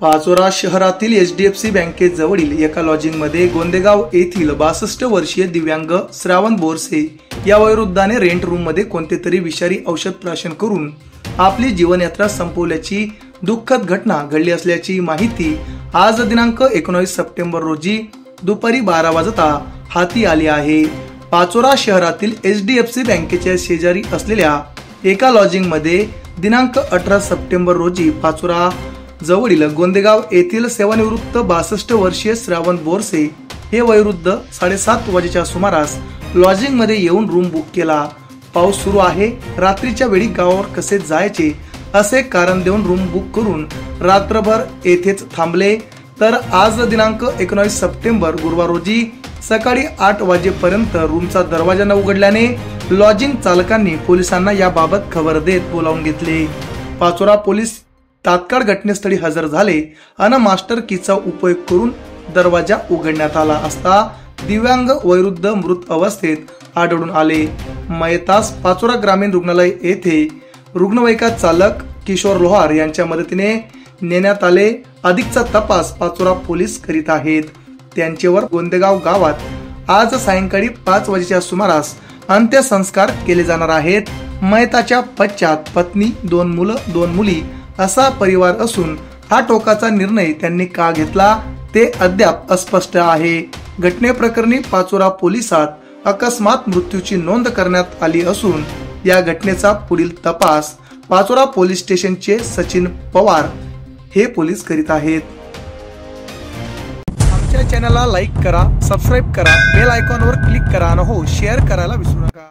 पाचोरा शहरातील एचडीएफसी बँकेजवळील एका लॉजिंगमध्ये गोंदेगाव येथील 62 वर्षीय दिव्यांग श्रावण बोरसे या वयोवृद्धाने रेंट रूममध्ये कोणतेतरी विषारी औषध प्राशन करून आपली जीवनयात्रा संपवल्याची दुःखद घटना घडली असल्याची माहिती आज दिनांक 19 सप्टेंबर रोजी दुपारी 12 वाजता हाती आली आहे। पाचोरा शहरातील एचडीएफसी बँकेच्या शेजारी असलेल्या एका लॉजिंगमध्ये दिनांक 18 सप्टेंबर रोजी पाचोरा जवळील गोंदेगाव येथील सेवानिवृत्त 62 वर्षीय श्रावण बोरसे हे वयोवृद्ध 7:30 वाजेच्या सुमारास लॉजिंग मध्ये येऊन रूम बुक केला। पाऊस सुरू आहे, रात्रीच्या वेळी गावावर कसे जायचे असे कारण देऊन रूम बुक करून रात्रभर येथेच थांबले। तर आज दिनांक 19 सप्टेंबर गुरुवार रोजी सकाळी 8 वाजेपर्यंत रूमचा दरवाजा न उघडल्याने लॉजिंग चालकांनी पोलिसांना याबाबत खबर देत बोलावून घेतले। पाचोरा पोलीस तात्काळ घटनास्थळी हजर झाले आणि मास्टर कीचा उपयोग करून दरवाजा उघडण्यात आला असता दिव्यांग वयोवृद्ध मृत अवस्थेत आढळून आले। मयतास पाचोरा ग्रामीण रुग्णालय येथे रुग्णवाहिका चालक किशोर लोहार यांच्या मदतीने नेण्यात आले। अधिकचा तपास पाचोरा पोलीस करीत आहेत। त्यांच्यावर गोंदेगाव गावात आज सायंकाळी 5 वाजेच्या सुमारास अंत्यसंस्कार केले जाणार आहेत। मयताच्या पश्चात पत्नी, 2 मुलं 2 मुली असा परिवार असून हा टोकाचा निर्णय त्यांनी का घेतला ते अद्याप अस्पष्ट आहे। घटनेप्रकरणी पाचोरा पोलिसात अकस्मात मृत्यूची नोंद करण्यात आली असून या घटनेचा पुढील तपास पाचोरा पोलीस स्टेशनचे सचिन पवार हे पोलीस करीत आहेत। आमच्या चॅनलला लाईक करा, सबस्क्राईब करा, बेल आयकॉनवर क्लिक करा आणि हो शेअर करायला विसरू नका।